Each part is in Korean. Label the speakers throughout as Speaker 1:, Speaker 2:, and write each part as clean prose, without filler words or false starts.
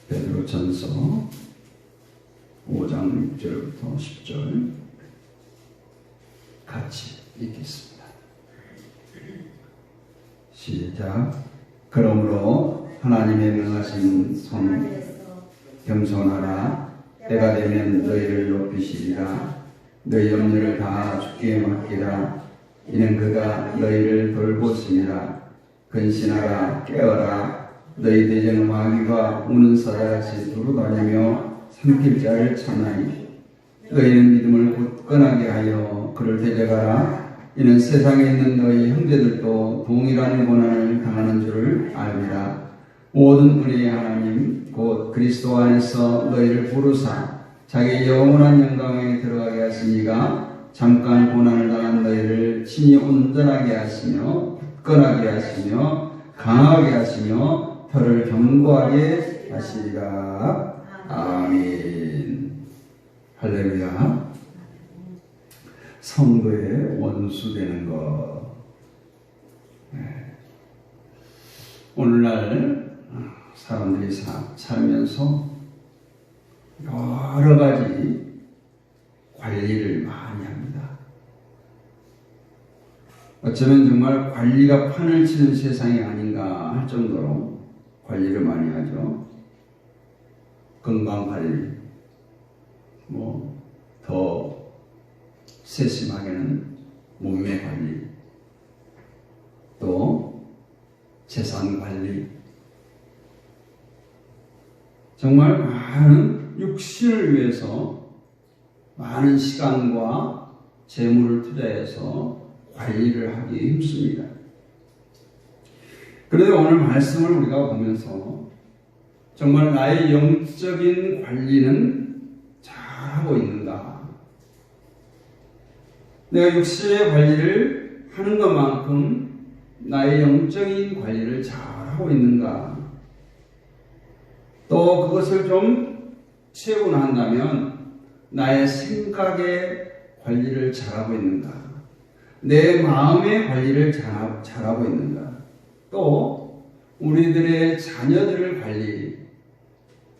Speaker 1: 베드로전서 5장 6절부터 10절 같이 읽겠습니다. 시작. 그러므로 하나님의 명하신 손 겸손하라. 때가 되면 너희를 높이시리라. 너희 염려를 다 주께 맡기라. 이는 그가 너희를 돌보시니라. 근신하라. 깨어라. 너희 대적 마귀가 우는 사자같이 두루다니며 삼킬 자를 찾나니 너희는 믿음을 굳건하게 하여 그를 대적하라. 이는 세상에 있는 너희 형제들도 동일한 고난을 당하는 줄을 알리라. 모든 은혜의 하나님 곧 그리스도 안에서 너희를 부르사 자기의 영원한 영광에 들어가게 하시니가 잠깐 고난을 당한 너희를 친히 온전하게 하시며 굳건하게 하시며 강하게 하시며 혀를 견고하게 하시리라. 아멘. 할렐루야. 성도의 원수 되는 것. 오늘날 사람들이 살면서 여러 가지 관리를 많이 합니다. 어쩌면 정말 관리가 판을 치는 세상이 아닌가 할 정도로 관리를 많이 하죠. 건강관리, 더 세심하게는 몸매 관리, 또 재산 관리, 정말 많은 육신을 위해서 많은 시간과 재물을 투자해서 관리를 하기 힘씁니다. 그런데 오늘 말씀을 우리가 보면서 정말 나의 영적인 관리는 잘하고 있는가? 내가 육신의 관리를 하는 것만큼 나의 영적인 관리를 잘하고 있는가? 또 그것을 좀 체험한다면 나의 생각의 관리를 잘하고 있는가? 내 마음의 관리를 잘하고 있는가? 또 우리들의 자녀들을 관리,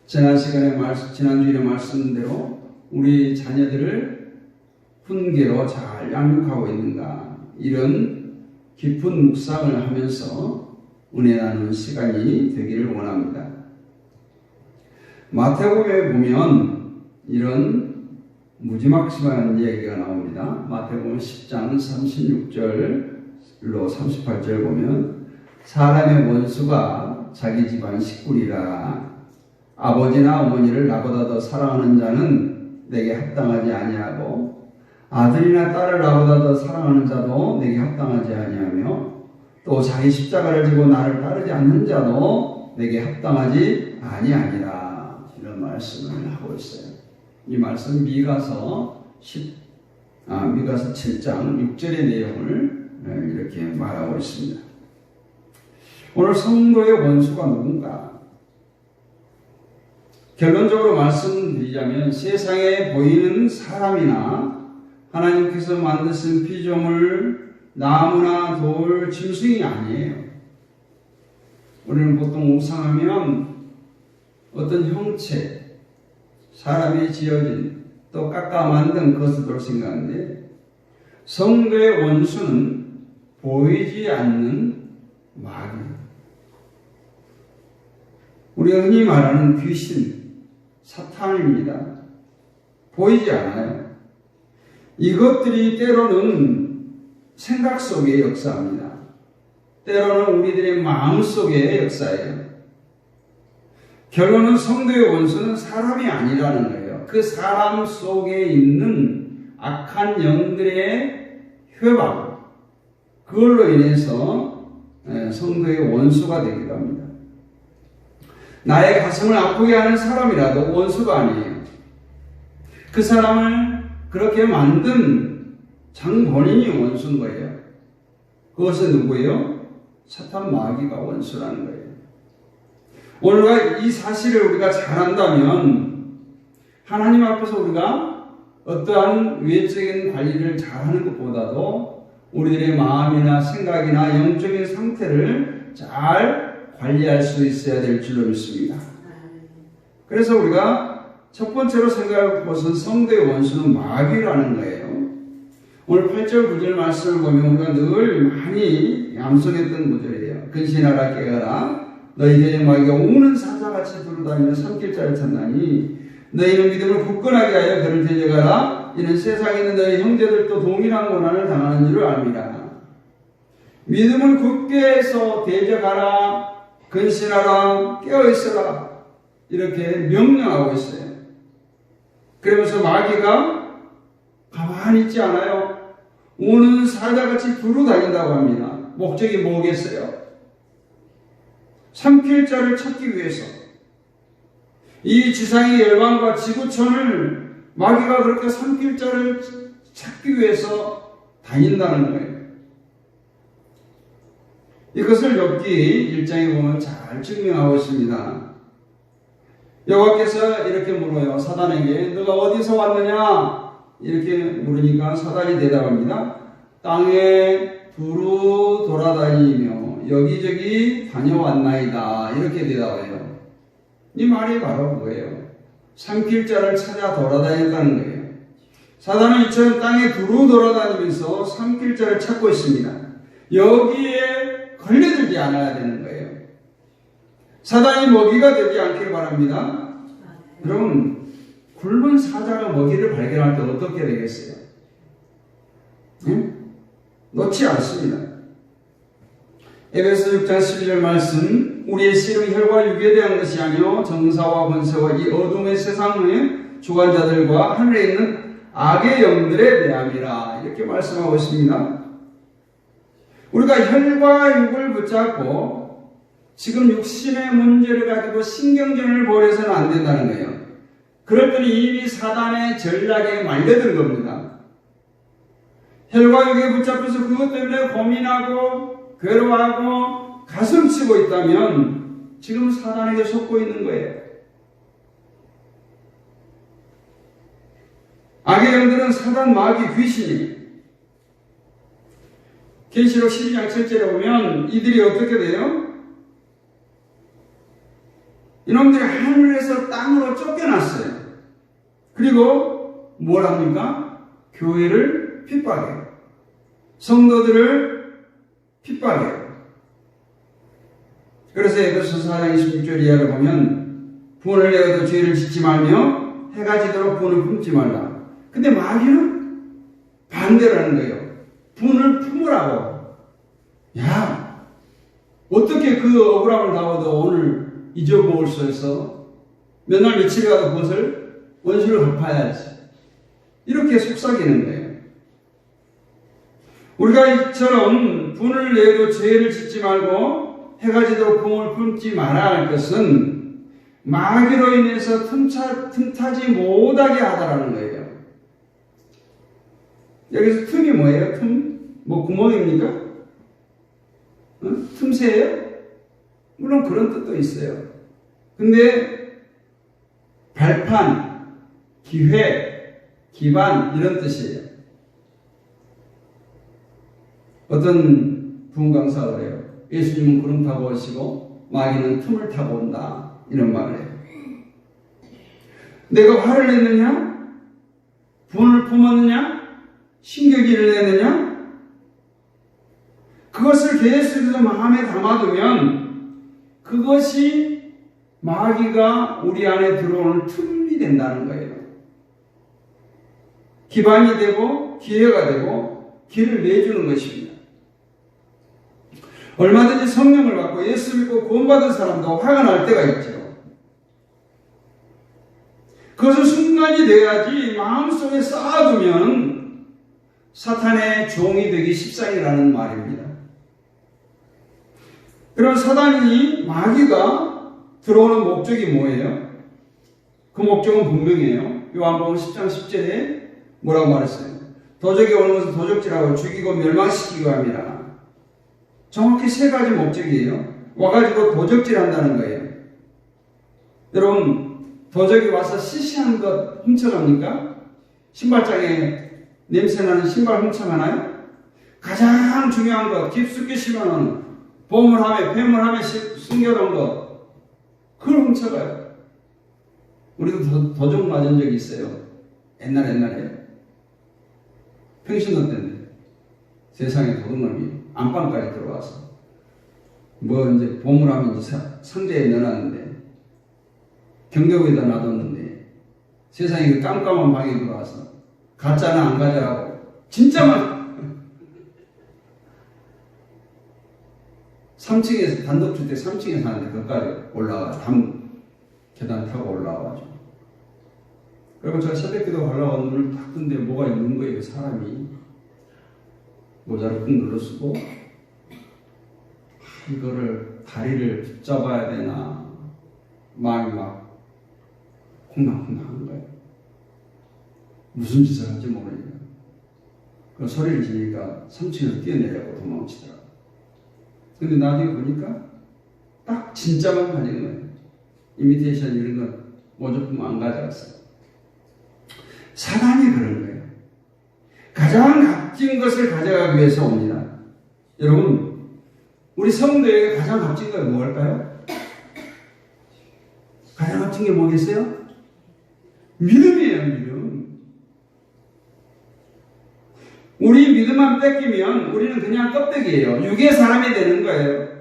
Speaker 1: 지난주일에 말씀대로 우리 자녀들을 훈계로 잘 양육하고 있는가? 이런 깊은 묵상을 하면서 은혜 나누는 시간이 되기를 원합니다. 마태복음에 보면 이런 무지막지한 얘기가 나옵니다. 마태복음 10장 36절로 38절 보면 사람의 원수가 자기 집안 식구리라. 아버지나 어머니를 나보다 더 사랑하는 자는 내게 합당하지 아니하고 아들이나 딸을 나보다 더 사랑하는 자도 내게 합당하지 아니하며 또 자기 십자가를 지고 나를 따르지 않는 자도 내게 합당하지 아니하니라. 이런 말씀을 하고 있어요. 이 말씀 미가서 7장 6절의 내용을 이렇게 말하고 있습니다. 오늘 성도의 원수가 누군가? 결론적으로 말씀드리자면 세상에 보이는 사람이나 하나님께서 만드신 피조물, 나무나 돌, 짐승이 아니에요. 우리는 보통 우상하면 어떤 형체, 사람이 지어진 또 깎아 만든 것으로 생각하는데 성도의 원수는 보이지 않는 마귀. 우리가 흔히 말하는 귀신, 사탄입니다. 보이지 않아요. 이것들이 때로는 생각 속에 역사합니다. 때로는 우리들의 마음 속에 역사해요. 결론은 성도의 원수는 사람이 아니라는 거예요. 그 사람 속에 있는 악한 영들의 회방, 그걸로 인해서 성도의 원수가 되기도 합니다. 나의 가슴을 아프게 하는 사람이라도 원수가 아니에요. 그 사람을 그렇게 만든 장본인이 원수인 거예요. 그것은 누구예요? 사탄 마귀가 원수라는 거예요. 오늘 이 사실을 우리가 잘 안다면 하나님 앞에서 우리가 어떠한 외적인 관리를 잘하는 것보다도 우리들의 마음이나 생각이나 영적인 상태를 잘 관리할 수 있어야 될 줄로 믿습니다. 그래서 우리가 첫 번째로 생각할 것은 성도의 원수는 마귀라는 거예요. 오늘 8절 9절 말씀을 보면 우리가 늘 많이 암송했던 구절이에요. 근신하라 깨어라 너희 대적 마귀가 우는 사자같이 두루다니며 산길자를 찾나니 너희는 믿음을 굳건하게 하여 그를 대적하라. 이는 세상에 있는 너희 형제들도 동일한 고난을 당하는 줄을 압니다. 믿음을 굳게 해서 대적하라, 근신하라, 깨어있어라 이렇게 명령하고 있어요. 그러면서 마귀가 가만히 있지 않아요. 우는 사자같이 두루다닌다고 합니다. 목적이 뭐겠어요? 삼킬 자를 찾기 위해서. 이 지상의 열방과 지구촌을 마귀가 그렇게 삼킬 자를 찾기 위해서 다닌다는 거예요. 이것을 욥기 1장에 보면 잘 증명하고 있습니다. 여호와께서 이렇게 물어요. 사단에게 너가 어디서 왔느냐? 이렇게 물으니까 사단이 대답합니다. 땅에 두루 돌아다니며 여기저기 다녀왔나이다. 이렇게 대답해요. 이 말이 바로 그거예요. 삼킬 자를 찾아 돌아다녔다는 거예요. 사단은 이처럼 땅에 두루 돌아다니면서 삼킬 자를 찾고 있습니다. 여기에 걸려들지 않아야 되는 거예요. 사단이 먹이가 되지 않기를 바랍니다. 여러분, 굶은 사자가 먹이를 발견할 때 어떻게 되겠어요? 네? 놓지 않습니다. 에베소 6장 12절 말씀, 우리의 씨름은 혈과 육에 대한 것이 아니요 정사와 권세와 이 어둠의 세상의 주관자들과 하늘에 있는 악의 영들에 대함이라 이렇게 말씀하고 있습니다. 우리가 혈과 육을 붙잡고 지금 육신의 문제를 가지고 신경전을 벌여서는 안 된다는 거예요. 그럴 때는 이미 사단의 전략에 말려든 겁니다. 혈과 육에 붙잡혀서 그것 때문에 고민하고 괴로워하고 가슴치고 있다면 지금 사단에게 속고 있는 거예요. 악의 영들은 사단, 마귀, 귀신이 계시록 12장 7절에 보면 이들이 어떻게 돼요? 이놈들이 하늘에서 땅으로 쫓겨났어요. 그리고 뭘 합니까? 교회를 핍박해요. 성도들을 핍박해요. 그래서 에베소서 4장 26절 이하를 보면 분을 내어도 죄를 짓지 말며 해가 지도록 분을 품지 말라. 근데 마귀는 반대라는 거예요. 분을 품으라고. 야, 어떻게 그 억울함을 당해도 오늘 잊어먹을 수 있어? 몇 날 며칠 가도 그것을 원수를 갚아야지. 이렇게 속삭이는 거예요. 우리가 이처럼 분을 내도 죄를 짓지 말고 해가 지도록 분을 품지 말아야 할 것은 마귀로 인해서 틈타지 못하게 하다라는 거예요. 여기서 틈이 뭐예요? 틈? 뭐 구멍입니까? 틈새예요? 물론 그런 뜻도 있어요. 근데 발판, 기회, 기반 이런 뜻이에요. 어떤 부흥 강사가 그래요. 예수님은 구름 타고 오시고 마귀는 틈을 타고 온다. 이런 말을 해요. 내가 화를 냈느냐? 분을 품었느냐? 신경질을 냈느냐? 그것을 계속해서 마음에 담아두면 그것이 마귀가 우리 안에 들어오는 틈이 된다는 거예요. 기반이 되고 기회가 되고 길을 내주는 것입니다. 얼마든지 성령을 받고 예수 믿고 구원받은 사람도 화가 날 때가 있죠. 그것은 순간이 돼야지 마음속에 쌓아두면 사탄의 종이 되기 십상이라는 말입니다. 그럼 사단이 마귀가 들어오는 목적이 뭐예요? 그 목적은 분명해요. 요한복음 10장 10절에 뭐라고 말했어요? 도적이 오는 것은 도적질하고 죽이고 멸망시키고 합니다. 정확히 세 가지 목적이에요. 와가지고 도적질한다는 거예요. 여러분, 도적이 와서 시시한 것 훔쳐갑니까? 신발장에 냄새나는 신발 훔쳐가나요? 가장 중요한 것, 깊숙이 심어놓은 보물함에, 폐물함에 숨겨놓은 것, 그걸 훔쳐가요. 우리도 도적 맞은 적이 있어요. 옛날에. 평신도 때인데. 세상에 도둑놈이 안방까지 들어와서. 뭐 이제 보물하면 이제 상자에 넣어놨는데. 경계부에다 놔뒀는데. 세상에 그 깜깜한 방에 들어와서. 가짜는 안 가져가고. 진짜만. 3층에서, 단독주택 3층에 사는데 거기까지 올라와. 계단 타고 올라와가지고. 그리고 제가 새벽기도 가려고 눈을 딱 뜬데 뭐가 있는 거예요, 사람이. 모자를 꾹 눌러쓰고, 이거를, 다리를 붙잡아야 되나, 마음이 막, 콩당콩당한 거예요. 무슨 짓을 할지 모르니까. 그 소리를 지니까 3층에서 뛰어내려고 도망치더라고요. 근데 나중에 보니까, 딱 진짜만 가진 거예요. 이미테이션 이런 건 모조품 안 가져갔어요. 사단이 그런 거예요. 가장 값진 것을 가져가기 위해서 옵니다. 여러분, 우리 성도에게 가장 값진 건 뭐일까요? 가장 값진 게 뭐겠어요? 믿음이에요, 믿음. 우리 믿음만 뺏기면 우리는 그냥 껍데기예요. 육의 사람이 되는 거예요.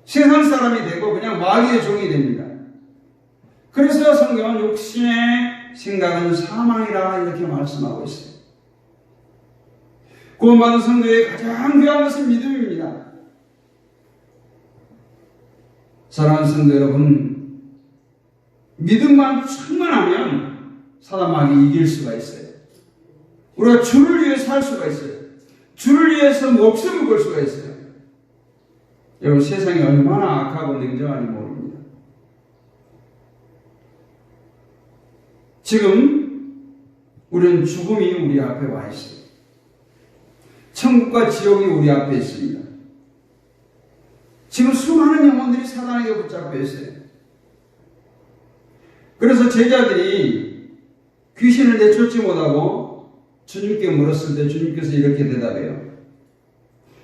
Speaker 1: 세상 사람이 되고 그냥 마귀의 종이 됩니다. 그래서 성경은 욕심의 생각은 사망이라 이렇게 말씀하고 있어요. 구원받은 성도의 가장 귀한 것은 믿음입니다. 사랑하는 성도 여러분, 믿음만 충만하면 사단 마귀 이길 수가 있어요. 우리가 주를 위해 살 수가 있어요. 주를 위해서 목숨을 걸 수가 있어요. 여러분, 세상이 얼마나 악하고 냉정한지 모릅니다. 지금 우리는 죽음이 우리 앞에 와 있어요. 천국과 지옥이 우리 앞에 있습니다. 지금 수많은 영혼들이 사단에게 붙잡혀 있어요. 그래서 제자들이 귀신을 내쫓지 못하고 주님께 물었을 때 주님께서 이렇게 대답해요.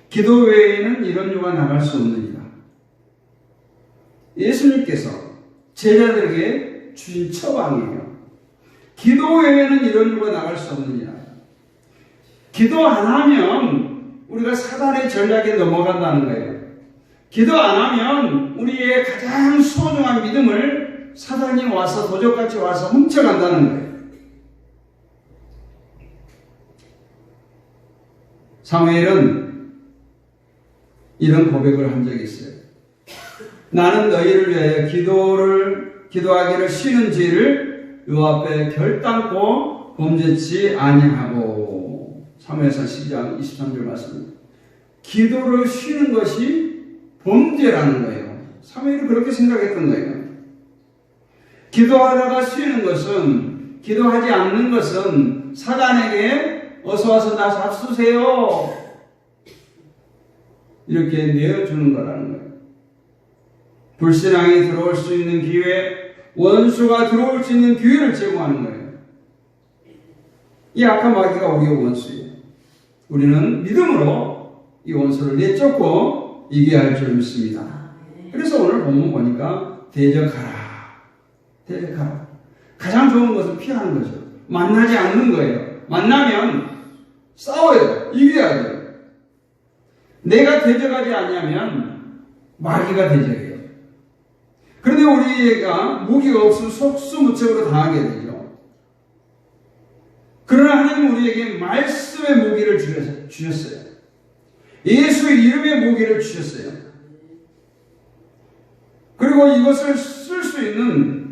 Speaker 1: 기도 외에는 이런 유가 나갈 수 없느니라. 예수님께서 제자들에게 주신 처방이에요. 기도 외에는 이런 유가 나갈 수 없느니라. 기도 안 하면 우리가 사단의 전략에 넘어간다는 거예요. 기도 안 하면 우리의 가장 소중한 믿음을 사단이 와서 도적같이 와서 훔쳐간다는 거예요. 사무엘은 이런 고백을 한 적이 있어요. 나는 너희를 위하여 기도하기를 쉬는 죄를 여호와 앞에 결단코 범죄치 아니하고. 사무엘상 12장 23절 말씀입니다. 기도를 쉬는 것이 범죄라는 거예요. 사무엘이 그렇게 생각했던 거예요. 기도하다가 쉬는 것은, 기도하지 않는 것은 사단에게 어서 와서 나 잡수세요 이렇게 내어주는 거라는 거예요. 불신앙이 들어올 수 있는 기회, 원수가 들어올 수 있는 기회를 제공하는 거예요. 이 악한 마귀가 우리의 원수예요. 우리는 믿음으로 이 원수를 내쫓고 이겨야 할 줄 믿습니다. 그래서 오늘 본문 보니까 대적하라. 가장 좋은 것은 피하는 거죠. 만나지 않는 거예요. 만나면 싸워요. 이겨야 돼요. 내가 대적하지 않냐면 마귀가 대적해요. 그런데 우리가 무기가 없으면 속수무책으로 당하게 되죠. 그러나 하나님 우리에게 말씀의 무기를 주셨어요. 예수의 이름의 무기를 주셨어요. 그리고 이것을 쓸 수 있는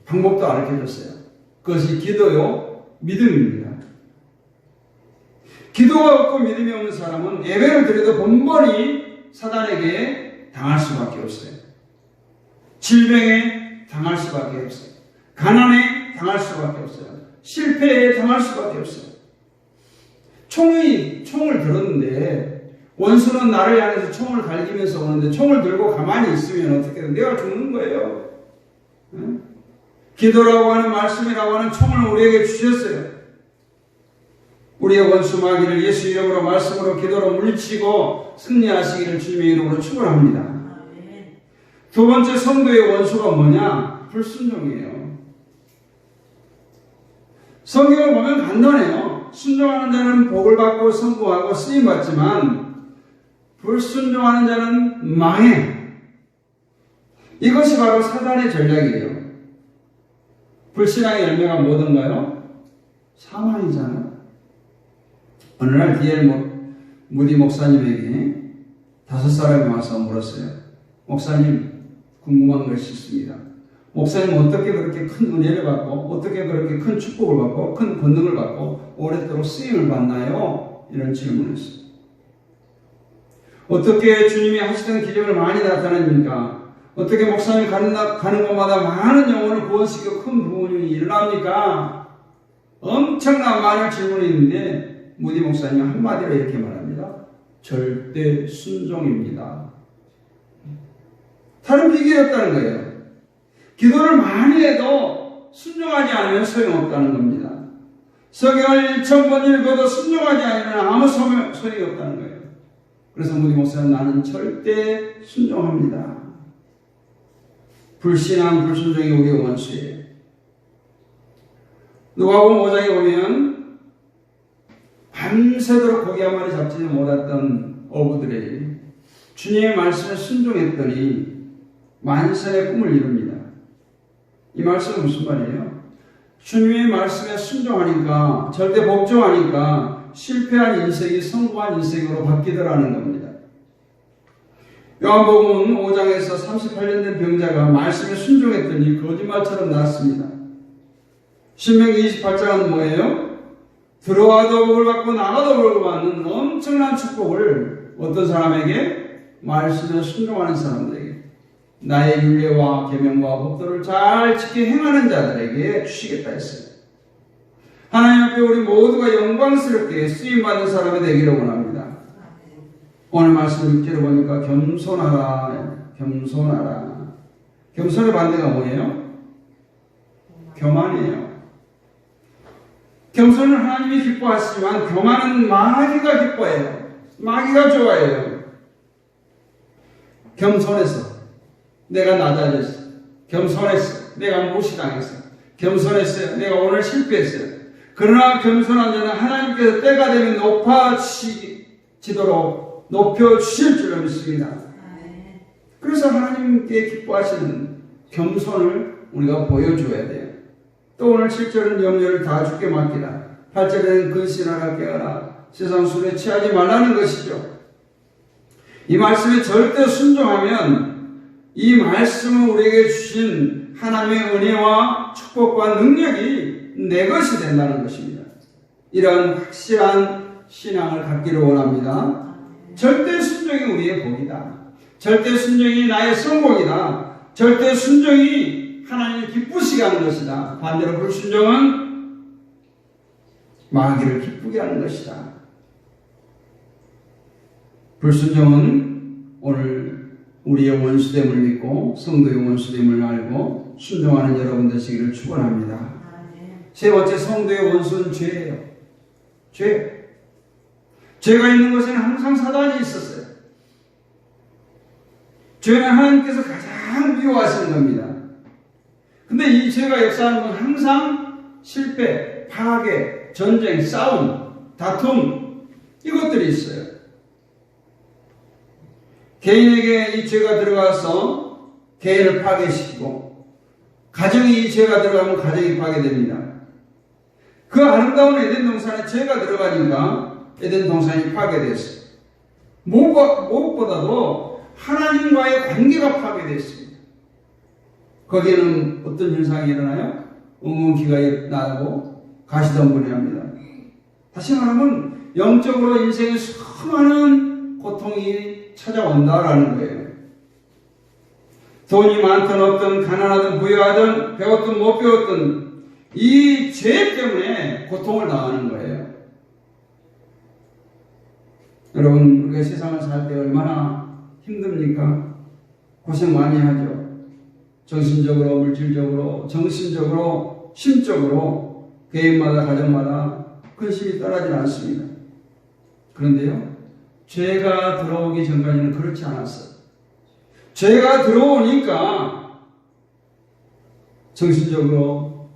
Speaker 1: 방법도 가르쳐줬어요. 그것이 기도요, 믿음입니다. 기도가 없고 믿음이 없는 사람은 예배를 드려도 번번이 사단에게 당할 수밖에 없어요. 질병에 당할 수밖에 없어요. 가난에 당할 수밖에 없어요. 실패에 당할 수밖에 없어요. 총을 들었는데 원수는 나를 향해서 총을 갈기면서 오는데 총을 들고 가만히 있으면 어떻게 돼? 내가 죽는 거예요. 응? 기도라고 하는 말씀이라고 하는 총을 우리에게 주셨어요. 우리의 원수 마귀를 예수 이름으로 말씀으로 기도로 물리치고 승리하시기를 주님의 이름으로 축원합니다. 두 번째 성도의 원수가 뭐냐? 불순종이에요. 성경을 보면 간단해요. 순종하는 자는 복을 받고 성공하고 쓰임 받지만 불순종하는 자는 망해. 이것이 바로 사단의 전략이에요. 불신앙의 열매가 뭐던가요? 사망이잖아요. 어느 날 D.L. 무디 목사님에게 5사람이 와서 물었어요. 목사님, 궁금한 것이 있습니다. 목사님 어떻게 그렇게 큰 은혜를 받고 어떻게 그렇게 큰 축복을 받고 큰 권능을 받고 오랫도록 쓰임을 받나요? 이런 질문을 했어요. 어떻게 주님이 하시던 기적을 많이 나타냅니까? 어떻게 목사님 가는 곳마다 많은 영혼을 구원시키고 큰 부흥이 일어납니까? 엄청난 많은 질문이 있는데 무디 목사님 한마디로 이렇게 말합니다. 절대 순종입니다. 다른 비결이 없다는 거예요. 기도를 많이 해도 순종하지 않으면 소용없다는 겁니다. 성경을 1000번 읽어도 순종하지 않으면 아무 소용이 없다는 거예요. 그래서 무디 목사는 나는 절대 순종합니다. 불신앙, 불순종이 우리의 원수예요. 누가복음 5장에 보면 밤새도록 고기 한 마리 잡지 못했던 어부들이 주님의 말씀에 순종했더니 만선의 꿈을 이룹니다. 이 말씀은 무슨 말이에요? 주님의 말씀에 순종하니까, 절대 복종하니까 실패한 인생이 성공한 인생으로 바뀌더라는 겁니다. 요한복음 5장에서 38년 된 병자가 말씀에 순종했더니 거짓말처럼 나았습니다. 신명기 28장은 뭐예요? 들어와도 복을 받고 나가도 복을 받는 엄청난 축복을 어떤 사람에게? 말씀에 순종하는 사람들에게, 나의 율례와 계명과 법도를 잘 지켜 행하는 자들에게 주시겠다 했어요. 하나님 앞에 우리 모두가 영광스럽게 쓰임받는 사람이 되기를 원합니다. 오늘 말씀 6절에 보니까 겸손하라, 겸손하라. 겸손의 반대가 뭐예요? 교만이에요. 겸손은 하나님이 기뻐하시지만 교만은 마귀가 기뻐해요. 마귀가 좋아해요. 겸손해서 내가 낮아졌어. 겸손했어. 내가 무시당했어. 겸손했어요. 내가 오늘 실패했어요. 그러나 겸손한 자는 하나님께서 때가 되면 높아지도록 높여주실 줄로 믿습니다. 그래서 하나님께 기뻐하시는 겸손을 우리가 보여줘야 돼요. 또 오늘 7절은 염려를 다 주께 맡기라. 8절에는 근신하라 깨어라. 세상 술에 취하지 말라는 것이죠. 이 말씀에 절대 순종하면 이 말씀을 우리에게 주신 하나님의 은혜와 축복과 능력이 내 것이 된다는 것입니다. 이런 확실한 신앙을 갖기를 원합니다. 절대 순종이 우리의 복이다. 절대 순종이 나의 성공이다. 절대 순종이 하나님을 기쁘시게 하는 것이다. 반대로 불순종은 마귀를 기쁘게 하는 것이다. 불순종은 오늘 우리의 원수됨을 믿고 성도의 원수됨을 알고 순종하는 여러분 되시기를 축원합니다. 세 번째, 성도의 원수는 죄예요. 죄. 죄가 있는 곳에는 항상 사단이 있었어요. 죄는 하나님께서 가장 미워하시는 겁니다. 근데 이 죄가 역사하는 건 항상 실패, 파괴, 전쟁, 싸움, 다툼, 이것들이 있어요. 개인에게 이 죄가 들어가서 개인을 파괴시키고, 가정에 이 죄가 들어가면 가정이 파괴됩니다. 그 아름다운 에덴 동산에 죄가 들어가니까 에덴 동산이 파괴됐어요. 무엇보다도 하나님과의 관계가 파괴됐습니다. 거기에는 어떤 현상이 일어나요? 응원기가 나고 가시덤불이 합니다. 다시 말하면 영적으로 인생에 수많은 고통이 찾아온다라는 거예요. 돈이 많든 없든 가난하든 부유하든 배웠든 못 배웠든 이 죄 때문에 고통을 당하는 거예요. 여러분, 우리가 세상을 살 때 얼마나 힘듭니까? 고생 많이 하죠. 정신적으로, 물질적으로, 정신적으로, 심적으로 개인마다 가정마다 근심이 떠나지 않습니다. 그런데요, 죄가 들어오기 전까지는 그렇지 않았어요. 죄가 들어오니까 정신적으로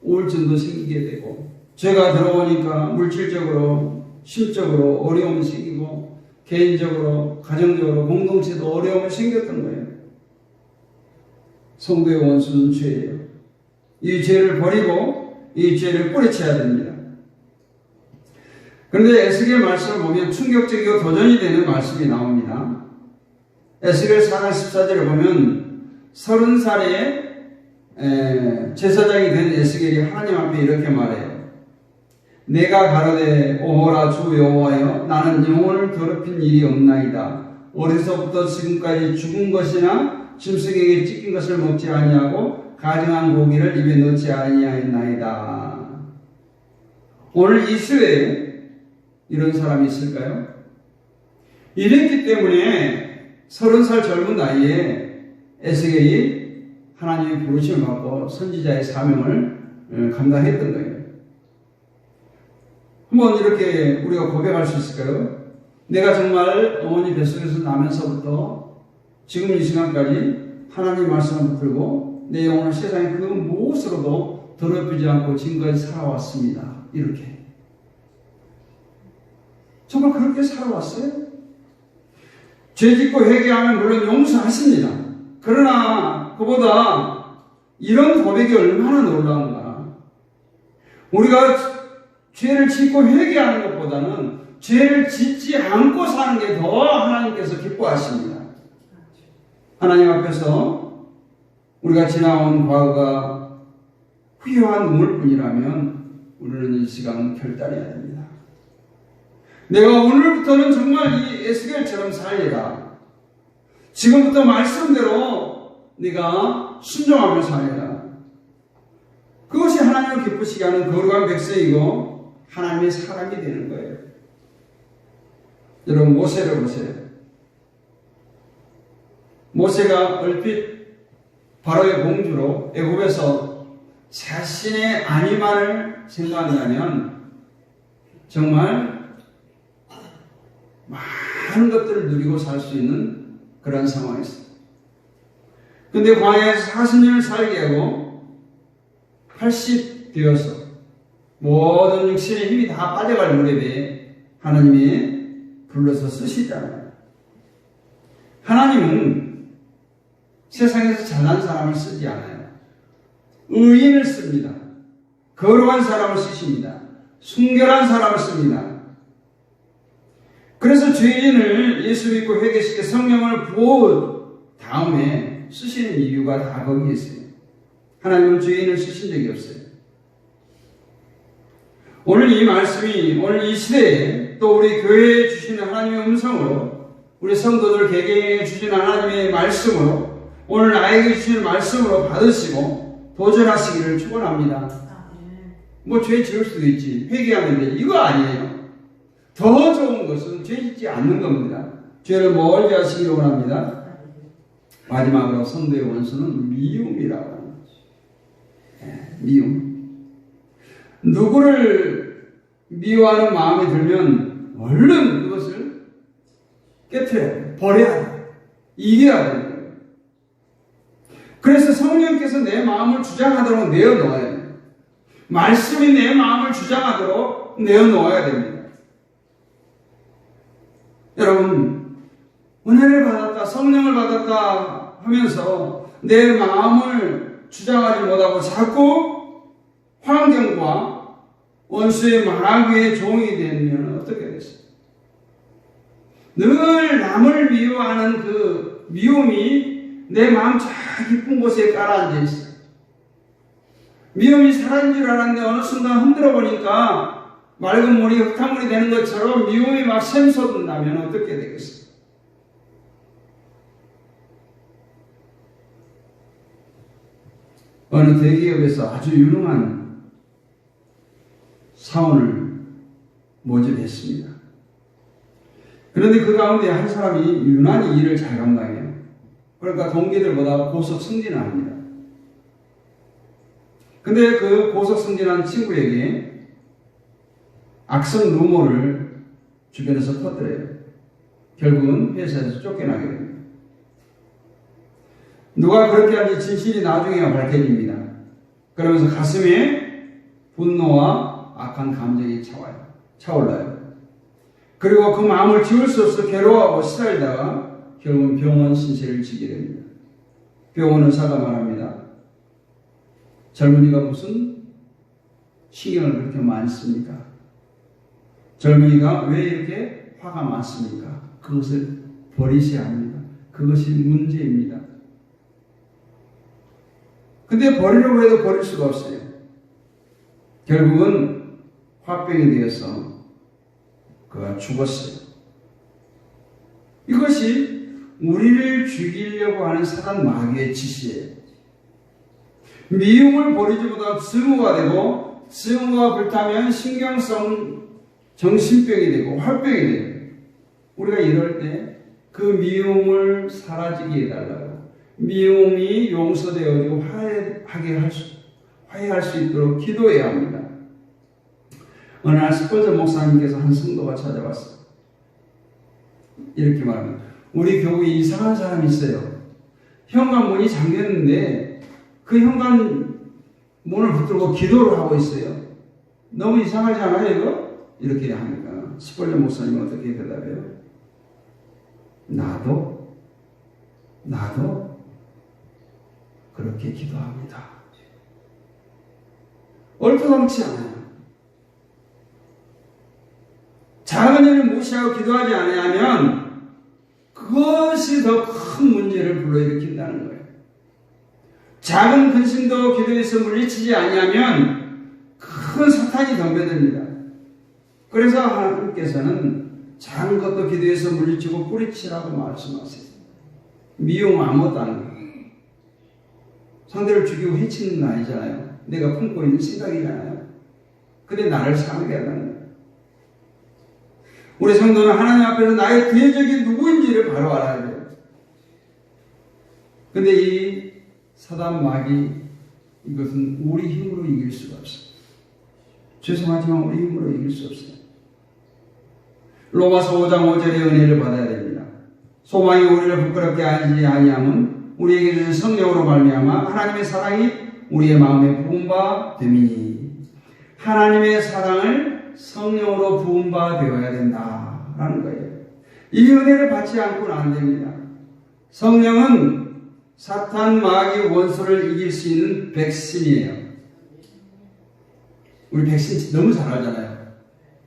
Speaker 1: 우울증도 생기게 되고, 죄가 들어오니까 물질적으로, 심적으로 어려움이 생기고, 개인적으로, 가정적으로, 공동체도 어려움이 생겼던 거예요. 성도의 원수는 죄예요. 이 죄를 버리고 이 죄를 뿌리쳐야 됩니다. 그런데 에스겔 말씀을 보면 충격적이고 도전이 되는 말씀이 나옵니다. 에스겔 4장 14절에 보면 30살에 제사장이 된 에스겔이 하나님 앞에 이렇게 말해요. 내가 가로되 오호라 주 여호와여, 나는 영혼을 더럽힌 일이 없나이다. 어려서부터 지금까지 죽은 것이나 짐승에게 찢긴 것을 먹지 아니하고 가증한 고기를 입에 넣지 아니하였나이다. 오늘 이 시대에 이런 사람이 있을까요? 이랬기 때문에 30살 젊은 나이에 에스겔이 하나님의 부르심을 받고 선지자의 사명을 감당했던 거예요. 한번 이렇게 우리가 고백할 수 있을까요? 내가 정말 어머니 뱃속에서 나면서부터 지금 이 시간까지 하나님 말씀을 붙들고 내 영혼을 세상의 그 무엇으로도 더럽히지 않고 지금까지 살아왔습니다. 이렇게. 정말 그렇게 살아왔어요? 죄 짓고 회개하면 물론 용서하십니다. 그러나 그보다 이런 고백이 얼마나 놀라운가. 우리가 죄를 짓고 회개하는 것보다는 죄를 짓지 않고 사는 게 더 하나님께서 기뻐하십니다. 하나님 앞에서 우리가 지나온 과거가 후회한 눈물뿐이라면 우리는 이 시간 결단해야 됩니다. 내가 오늘부터는 정말 이 에스겔처럼 살리라. 지금부터 말씀대로 네가 순종하며 살리라. 그것이 하나님을 기쁘시게 하는 거룩한 백성이고 하나님의 사람이 되는 거예요. 여러분 모세를 보세요. 모세가 얼핏 바로의 공주로 애굽에서 자신의 안위만을 생각한다면 정말 많은 것들을 누리고 살 수 있는 그런 상황이었어요. 근데 광야에서 40년을 살게 하고 80 되어서 모든 육신의 힘이 다 빠져갈 무렵에 하나님이 불러서 쓰시잖아요. 하나님은 세상에서 잘난 사람을 쓰지 않아요. 의인을 씁니다. 거룩한 사람을 쓰십니다. 순결한 사람을 씁니다. 그래서 죄인을 예수 믿고 회개시켜 성령을 부어 다음에 쓰시는 이유가 다 거기에 있어요. 하나님은 죄인을 쓰신 적이 없어요. 오늘 이 말씀이 오늘 이 시대에 또 우리 교회에 주시는 하나님의 음성으로 우리 성도들 개개인에게 주시는 하나님의 말씀으로 오늘 나에게 주시는 말씀으로 받으시고 도전하시기를 축원합니다. 뭐 죄 지을 수도 있지. 회개하면 돼. 이거 아니에요. 더 좋은 것은 죄 짓지 않는 겁니다. 죄를 멀리 하시기를 원합니다. 마지막으로 성도의 원수는 미움이라고 하는 거죠. 미움. 누구를 미워하는 마음이 들면 얼른 그것을 깨트려야 돼. 버려야 돼. 이겨야 돼. 그래서 성령께서 내 마음을 주장하도록 내어놓아야 돼. 말씀이 내 마음을 주장하도록 내어놓아야 됩니다. 여러분, 은혜를 받았다, 성령을 받았다 하면서 내 마음을 주장하지 못하고 자꾸 환경과 원수의 마귀의 종이 되면 어떻게 됐어요? 늘 남을 미워하는 그 미움이 내 마음 저 깊은 곳에 깔아앉아 있어요. 미움이 사라진 줄 알았는데 어느 순간 흔들어 보니까 맑은 물이 흙탕물이 되는 것처럼 미움이 막 샘솟는다면 어떻게 되겠어요? 어느 대기업에서 아주 유능한 사원을 모집했습니다. 그런데 그 가운데 한 사람이 유난히 일을 잘 감당해요. 그러니까 동기들보다 고속 승진을 합니다. 근데 그 고속 승진한 친구에게 악성 루머를 주변에서 퍼뜨려요. 결국은 회사에서 쫓겨나게 됩니다. 누가 그렇게 하는지 진실이 나중에 밝혀집니다. 그러면서 가슴에 분노와 악한 감정이 차올라요. 그리고 그 마음을 지울 수 없어 괴로워하고 시달리다가 결국은 병원 신세를 지게 됩니다. 병원 의사가 말합니다. 젊은이가 무슨 신경을 그렇게 많이 씁니까? 젊은이가 왜 이렇게 화가 많습니까? 그것을 버리셔야 합니다. 그것이 문제입니다. 근데 버리려고 해도 버릴 수가 없어요. 결국은 화병이 되어서 그가 죽었어요. 이것이 우리를 죽이려고 하는 사단 마귀의 짓이에요. 미움을 버리지 못하면 증오가 되고, 증오가 불타면 신경성 정신병이 되고 화병이 돼요. 우리가 이럴 때 그 미움을 사라지게 해달라고, 미움이 용서되어지고 화해할 수 있도록 기도해야 합니다. 어느 날 스펄전 목사님께서 한 성도가 찾아왔어요. 이렇게 말합니다. 우리 교회에 이상한 사람이 있어요. 현관문이 잠겼는데 그 현관문을 붙들고 기도를 하고 있어요. 너무 이상하지 않아요, 이거? 이렇게 하니까 스펄전 목사님은 어떻게 대답해요? 나도 그렇게 기도합니다. 얼토당치 않아요. 작은 일을 무시하고 기도하지 않으면 그것이 더 큰 문제를 불러일으킨다는 거예요. 작은 근심도 기도에서 물리치지 아니하면 큰 사탄이 덤벼듭니다. 그래서 하나님께서는 작은 것도 기도에서 물리치고 뿌리치라고 말씀하세요. 미움 아무것도 안 해요. 상대를 죽이고 해치는 건 아니잖아요. 내가 품고 있는 생각이잖아요. 근데 나를 상하게 하는 거예요. 우리 성도는 하나님 앞에서 나의 대적이 누구인지를 바로 알아야 돼요. 근데 이 사단 마귀, 이것은 우리 힘으로 이길 수가 없어요. 죄송하지만 우리 힘으로 이길 수 없어요. 로마서 5장 5절의 은혜를 받아야 됩니다. 소망이 우리를 부끄럽게 하지 아니함은 우리에게 주신 성령으로 말미암아 하나님의 사랑이 우리의 마음에 부은 바 됨이니, 하나님의 사랑을 성령으로 부은 바 되어야 된다라는 거예요. 이 은혜를 받지 않고는 안 됩니다. 성령은 사탄 마귀 원수를 이길 수 있는 백신이에요. 우리 백신 너무 잘 알잖아요.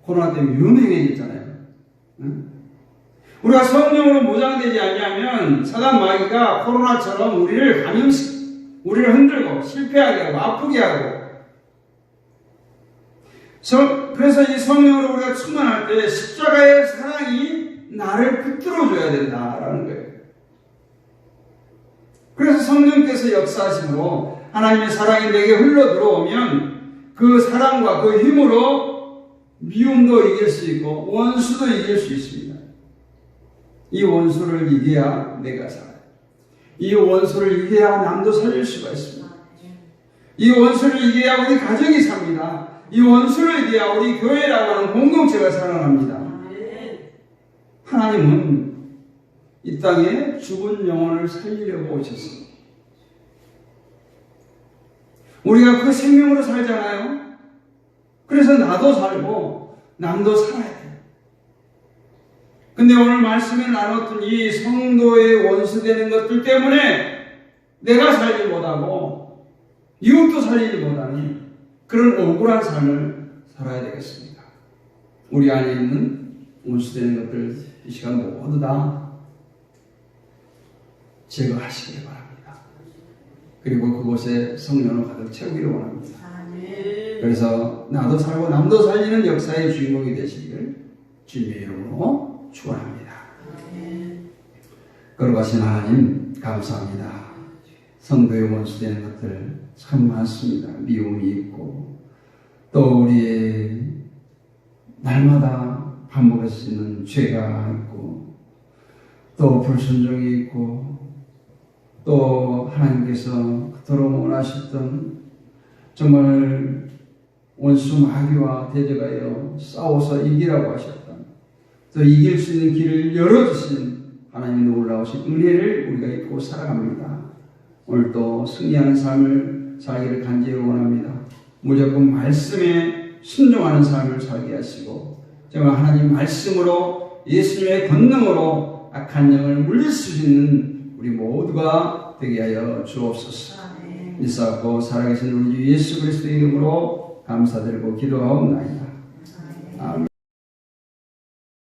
Speaker 1: 코로나 때문에 유명해졌잖아요. 우리가 성령으로 무장되지 않냐면 사단 마귀가 코로나처럼 우리를 흔들고 실패하게 하고 아프게 하고, 그래서 이 성령으로 우리가 충만할 때 십자가의 사랑이 나를 붙들어줘야 된다라는 거예요. 그래서 성령께서 역사하심으로 하나님의 사랑이 내게 흘러 들어오면 그 사랑과 그 힘으로 미움도 이길 수 있고 원수도 이길 수 있습니다. 이 원수를 이겨야 내가 살아요. 이 원수를 이겨야 남도 살릴 수가 있습니다. 이 원수를 이겨야 우리 가정이 삽니다. 이 원수를 이겨야 우리 교회라고 하는 공동체가 살아납니다. 하나님은 이 땅에 죽은 영혼을 살리려고 오셨습니다. 우리가 그 생명으로 살잖아요. 그래서 나도 살고 남도 살아야 돼요. 근데 오늘 말씀에 나눴던 이 성도의 원수되는 것들 때문에 내가 살지 못하고 이웃도 살리지 못하니 그런 억울한 삶을 살아야 되겠습니다. 우리 안에 있는 원수되는 것들 이 시간 모두 다 제거하시길 바랍니다. 그리고 그곳에 성령으로 가득 채우기를 원합니다. 그래서 나도 살고 남도 살리는 역사의 주인공이 되시기를 주님의 이름으로 축원합니다. 거룩하신 하나님 감사합니다. 성도의 원수되는 것들 참 많습니다. 미움이 있고 또 우리의 날마다 반복해지는 죄가 있고 또 불순종이 있고 또 하나님께서 그토록 원하셨던 정말 원수 마귀와 대적하여 싸워서 이기라고 하셨던, 또 이길 수 있는 길을 열어주신 하나님의 놀라우신 은혜를 우리가 입고 살아갑니다. 오늘도 승리하는 삶을 살기를 간절히 원합니다. 무조건 말씀에 순종하는 삶을 살게 하시고 정말 하나님 말씀으로 예수님의 권능으로 악한 영을 물릴 수 있는 우리 모두가 되게 하여 주옵소서. 믿사옵고 살아계신 우리 주 예수 그리스도의 이름으로 감사드리고 기도하옵나이다. 아멘.